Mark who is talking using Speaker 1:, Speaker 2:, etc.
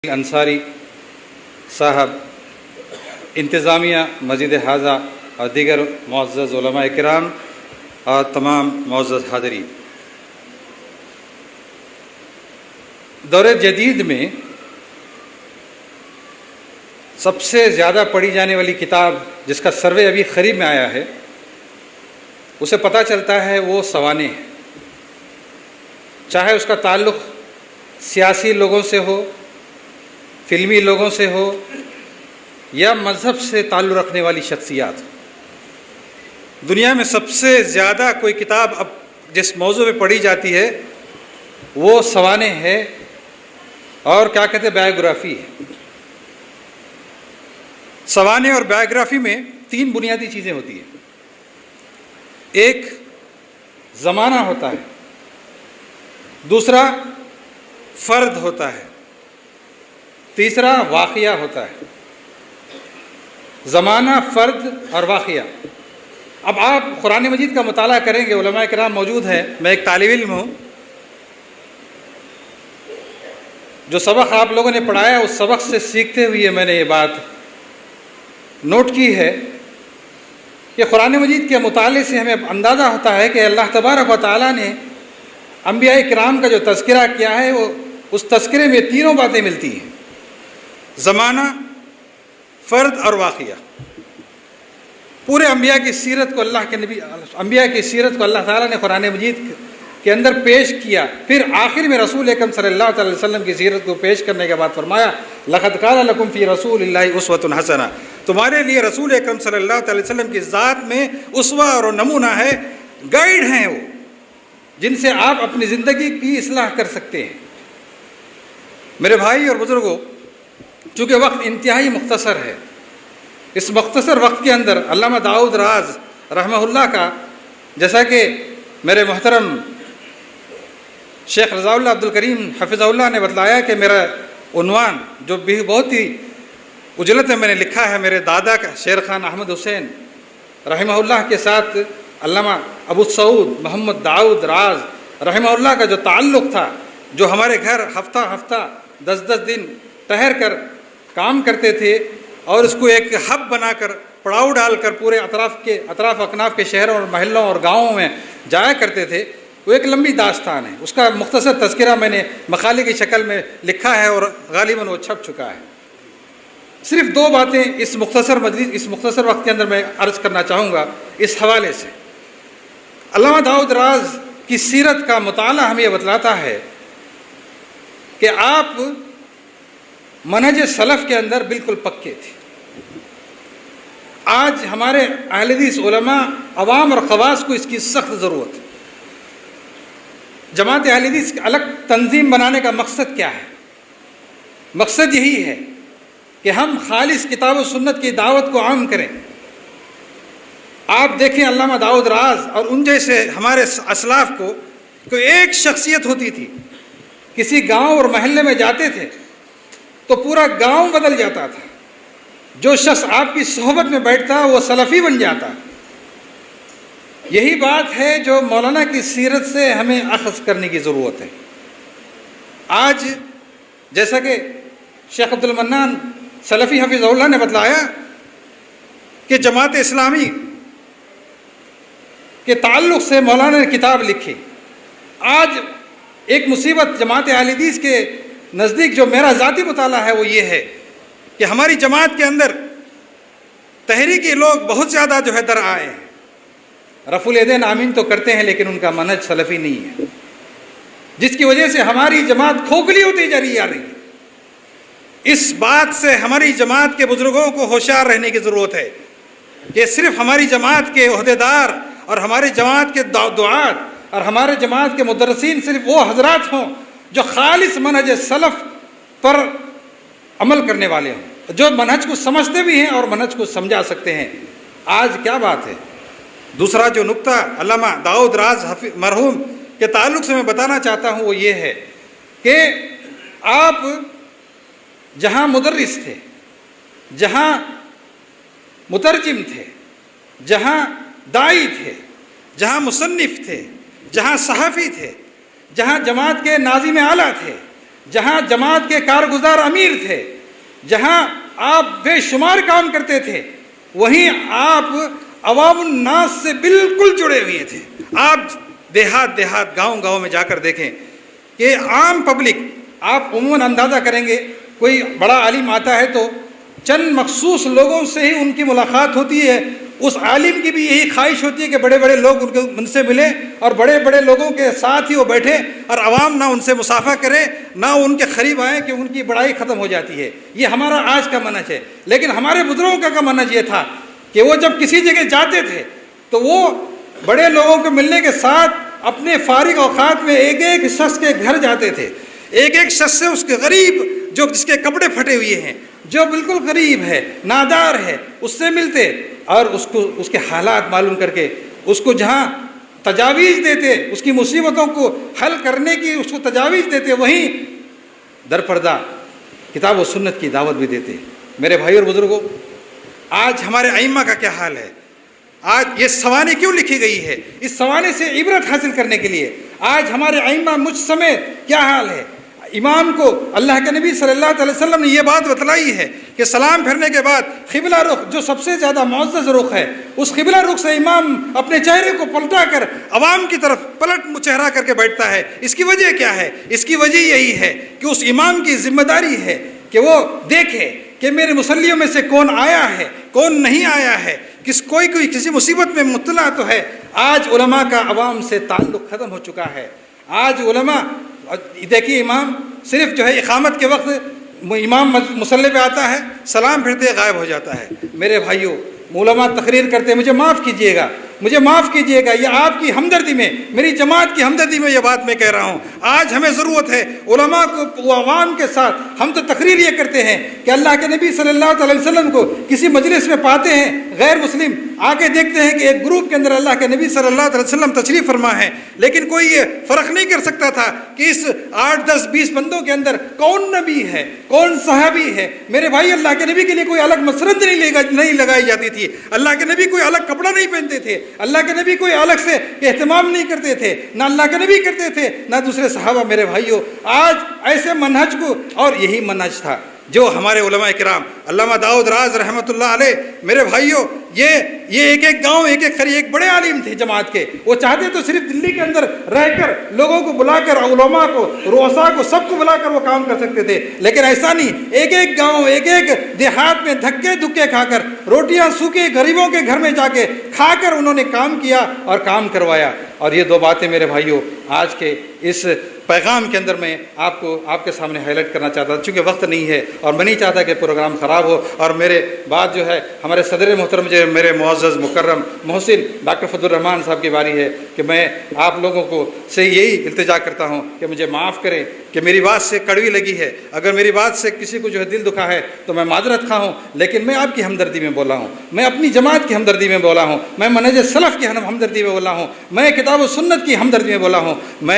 Speaker 1: انصاری صاحب، انتظامیہ مسجد حاضہ اور دیگر معزز علماء کرام اور تمام معزز حاضرین، دور جدید میں سب سے زیادہ پڑھی جانے والی کتاب جس کا سروے ابھی قریب میں آیا ہے اسے پتہ چلتا ہے وہ سوانح ہے، چاہے اس کا تعلق سیاسی لوگوں سے ہو، فلمی لوگوں سے ہو یا مذہب سے تعلق رکھنے والی شخصیات۔ دنیا میں سب سے زیادہ کوئی کتاب اب جس موضوع پہ پڑھی جاتی ہے وہ سوانح ہے اور کیا کہتے ہیں بایوگرافی ہے۔ سوانح اور بایوگرافی میں تین بنیادی چیزیں ہوتی ہیں۔ ایک زمانہ ہوتا ہے، دوسرا فرد ہوتا ہے، تیسرا واقعہ ہوتا ہے۔ زمانہ، فرد اور واقعہ۔ اب آپ قرآن مجید کا مطالعہ کریں گے، علماء کرام موجود ہیں، میں ایک طالب علم ہوں، جو سبق آپ لوگوں نے پڑھایا اس سبق سے سیکھتے ہوئے میں نے یہ بات نوٹ کی ہے کہ قرآن مجید کے مطالعے سے ہمیں اندازہ ہوتا ہے کہ اللہ تبارک و تعالیٰ نے انبیاء کرام کا جو تذکرہ کیا ہے وہ اس تذکرے میں تینوں باتیں ملتی ہیں: زمانہ، فرد اور واقعہ۔ پورے انبیاء کی سیرت کو انبیاء کی سیرت کو اللہ تعالیٰ نے قرآن مجید کے اندر پیش کیا، پھر آخر میں رسول اکرم صلی اللہ علیہ وسلم کی سیرت کو پیش کرنے کے بعد فرمایا لَقَدْ كَانَ لَكُمْ فِي رَسُولِ اللَّهِ أُسْوَةٌ حَسَنَةٌ، تمہارے لیے رسول اکرم صلی اللہ علیہ وسلم کی ذات میں اسوہ اور نمونہ ہے، گائیڈ ہیں وہ، جن سے آپ اپنی زندگی کی اصلاح کر سکتے ہیں۔ میرے بھائی اور بزرگوں، چونکہ وقت انتہائی مختصر ہے، اس مختصر وقت کے اندر علامہ داؤد راز رحمہ اللہ کا، جیسا کہ میرے محترم شیخ رضا اللہ عبد الکریم حفظہ اللہ نے بتلایا کہ میرا عنوان جو بھی بہت ہی اجلت میں نے لکھا ہے، میرے دادا کا شیر خان احمد حسین رحمہ اللہ کے ساتھ علامہ ابو سعود محمد داؤد راز رحمہ اللہ کا جو تعلق تھا، جو ہمارے گھر ہفتہ ہفتہ 10 دن ٹھہر کر کام کرتے تھے اور اس کو ایک ہب بنا کر پڑاؤ ڈال کر پورے اطراف اکناف کے شہروں اور محلوں اور گاؤں میں جایا کرتے تھے، وہ ایک لمبی داستان ہے۔ اس کا مختصر تذکرہ میں نے مقالے کی شکل میں لکھا ہے اور غالباً وہ چھپ چکا ہے۔ صرف 2 باتیں اس مختصر وقت کے اندر میں عرض کرنا چاہوں گا اس حوالے سے۔ علامہ داؤد راز کی سیرت کا مطالعہ ہمیں یہ بتلاتا ہے کہ آپ منہج سلف کے اندر بالکل پکے تھے۔ آج ہمارے اہل حدیث علماء، عوام اور خواص کو اس کی سخت ضرورت ہے۔ جماعت اہل حدیث کی الگ تنظیم بنانے کا مقصد کیا ہے؟ مقصد یہی ہے کہ ہم خالص کتاب و سنت کی دعوت کو عام کریں۔ آپ دیکھیں علامہ داؤد راز اور ان جیسے ہمارے اسلاف کو کوئی ایک شخصیت ہوتی تھی، کسی گاؤں اور محلے میں جاتے تھے تو پورا گاؤں بدل جاتا تھا، جو شخص آپ کی صحبت میں بیٹھتا وہ سلفی بن جاتا۔ یہی بات ہے جو مولانا کی سیرت سے ہمیں اخذ کرنے کی ضرورت ہے۔ آج جیسا کہ شیخ عبد المنان سلفی حفظہ اللہ نے بتلایا کہ جماعت اسلامی کے تعلق سے مولانا نے کتاب لکھی۔ آج ایک مصیبت جماعت اہل حدیث کے نزدیک جو میرا ذاتی مطالعہ ہے وہ یہ ہے کہ ہماری جماعت کے اندر تحریکی لوگ بہت زیادہ در آئے ہیں، رفع الیدین آمین تو کرتے ہیں لیکن ان کا منہج سلفی نہیں ہے، جس کی وجہ سے ہماری جماعت کھوکھلی ہوتی جا رہی ہے۔ اس بات سے ہماری جماعت کے بزرگوں کو ہوشیار رہنے کی ضرورت ہے کہ صرف ہماری جماعت کے عہدیدار اور ہماری جماعت کے دعات اور ہمارے جماعت کے مدرسین صرف وہ حضرات ہوں جو خالص منہج سلف پر عمل کرنے والے ہوں، جو منہج کو سمجھتے بھی ہیں اور منہج کو سمجھا سکتے ہیں۔ آج کیا بات ہے؟ دوسرا جو نقطہ علامہ داؤد راز مرحوم کے تعلق سے میں بتانا چاہتا ہوں وہ یہ ہے کہ آپ جہاں مدرس تھے، جہاں مترجم تھے، جہاں داعی تھے، جہاں مصنف تھے، جہاں صحافی تھے، جہاں جماعت کے ناظم اعلیٰ تھے، جہاں جماعت کے کارگزار امیر تھے، جہاں آپ بے شمار کام کرتے تھے، وہیں آپ عوام الناس سے بالکل جڑے ہوئے تھے۔ آپ دیہات گاؤں میں جا کر دیکھیں کہ عام پبلک، آپ عموماً اندازہ کریں گے کوئی بڑا عالم آتا ہے تو چند مخصوص لوگوں سے ہی ان کی ملاقات ہوتی ہے۔ اس عالم کی بھی یہی خواہش ہوتی ہے کہ بڑے بڑے لوگ ان سے ملیں اور بڑے بڑے لوگوں کے ساتھ ہی وہ بیٹھیں، اور عوام نہ ان سے مصافحہ کرے، نہ ان کے قریب آئیں کہ ان کی بڑائی ختم ہو جاتی ہے۔ یہ ہمارا آج کا منہج ہے، لیکن ہمارے بزرگوں کا منہج یہ تھا کہ وہ جب کسی جگہ جاتے تھے تو وہ بڑے لوگوں کو ملنے کے ساتھ اپنے فارغ اوقات میں ایک ایک شخص کے گھر جاتے تھے، ایک ایک شخص سے اس کے غریب، جو جس کے کپڑے پھٹے ہوئے ہیں، جو بالکل غریب ہے، نادار ہے، اس سے ملتے اور اس کے حالات معلوم کر کے اس کو جہاں تجاویز دیتے، اس کی مصیبتوں کو حل کرنے کی اس کو تجاویز دیتے، وہیں در پردہ کتاب و سنت کی دعوت بھی دیتے۔ میرے بھائی اور بزرگوں، آج ہمارے ائمہ کا کیا حال ہے؟ آج یہ سوانح کیوں لکھی گئی ہے؟ اس سوانح سے عبرت حاصل کرنے کے لیے آج ہمارے ائمہ مجھ سمیت کیا حال ہے؟ امام کو اللہ کے نبی صلی اللہ علیہ وسلم نے یہ بات بتلائی ہے کہ سلام پھرنے کے بعد قبلہ رخ، جو سب سے زیادہ معزز رخ ہے، اس قبلہ رخ سے امام اپنے چہرے کو پلٹا کر عوام کی طرف پلٹ چہرہ کر کے بیٹھتا ہے۔ اس کی وجہ کیا ہے؟ اس کی وجہ یہی ہے کہ اس امام کی ذمہ داری ہے کہ وہ دیکھے کہ میرے مصلیوں میں سے کون آیا ہے، کون نہیں آیا ہے، کوئی کسی مصیبت میں مبتلا تو ہے۔ آج علماء کا عوام سے تعلق ختم ہو چکا ہے۔ آج علماء، دیکھیے، امام صرف جو ہے اقامت کے وقت امام مصلی پہ آتا ہے، سلام پھرتے غائب ہو جاتا ہے۔ میرے بھائیوں، علماء تقریر کرتے، مجھے معاف کیجئے گا، یہ آپ کی ہمدردی میں، میری جماعت کی ہمدردی میں یہ بات میں کہہ رہا ہوں۔ آج ہمیں ضرورت ہے علماء کو عوام کے ساتھ، ہم تو تقریر یہ کرتے ہیں کہ اللہ کے نبی صلی اللہ علیہ وسلم کو کسی مجلس میں پاتے ہیں، غیر مسلم آ کے دیکھتے ہیں کہ ایک گروپ کے اندر اللہ کے نبی صلی اللہ علیہ وسلم تشریف فرما ہے، لیکن کوئی یہ فرق نہیں کر سکتا تھا کہ اس 8 10 20 بندوں کے اندر کون نبی ہے، کون صحابی ہے۔ میرے بھائی، اللہ کے نبی کے لیے کوئی الگ مسرت نہیں لگائی جاتی تھی، اللہ کے نبی کوئی الگ کپڑا نہیں پہنتے تھے، اللہ کے نبی کوئی الگ سے اہتمام نہیں کرتے تھے، نہ اللہ کے نبی کرتے تھے نہ دوسرے صحابہ۔ میرے بھائیوں، آج ایسے منہج کو، اور یہی منہج تھا جو ہمارے علماء کرام، علامہ داؤد راز رحمۃ اللہ علیہ، میرے بھائیوں، یہ ایک ایک گاؤں، ایک بڑے عالم تھے جماعت کے۔ وہ چاہتے تو صرف دلی کے اندر رہ کر لوگوں کو بلا کر، علماء کو، رؤساء کو، سب کو بلا کر وہ کام کر سکتے تھے، لیکن ایسا نہیں۔ ایک ایک گاؤں، ایک ایک دیہات میں دھکے دھکے کھا کر، روٹیاں سوکھے غریبوں کے گھر میں جا کے کھا کر انہوں نے کام کیا اور کام کروایا۔ اور یہ 2 باتیں میرے بھائیوں آج کے اس پیغام کے اندر میں آپ کے سامنے ہائی لائٹ کرنا چاہتا ہوں، چونکہ وقت نہیں ہے اور میں نہیں چاہتا کہ پروگرام خراب ہو۔ اور میرے بعد جو ہے ہمارے صدر محترم، جو میرے معزز مکرم محسن ڈاکٹر فضل الرحمان صاحب کی باری ہے کہ میں آپ لوگوں کو سے یہی التجا کرتا ہوں کہ مجھے معاف کریں کہ میری بات سے کڑوی لگی ہے، اگر میری بات سے کسی کو جو ہے دل دکھا ہے تو میں معذرت خواہ ہوں، لیکن میں آپ کی ہمدردی میں بولا ہوں، میں اپنی جماعت کی ہمدردی میں بولا ہوں، میں منہج سلف کی ہمدردی میں بولا ہوں، میں کتاب و سنت کی ہمدردی میں بولا ہوں، میں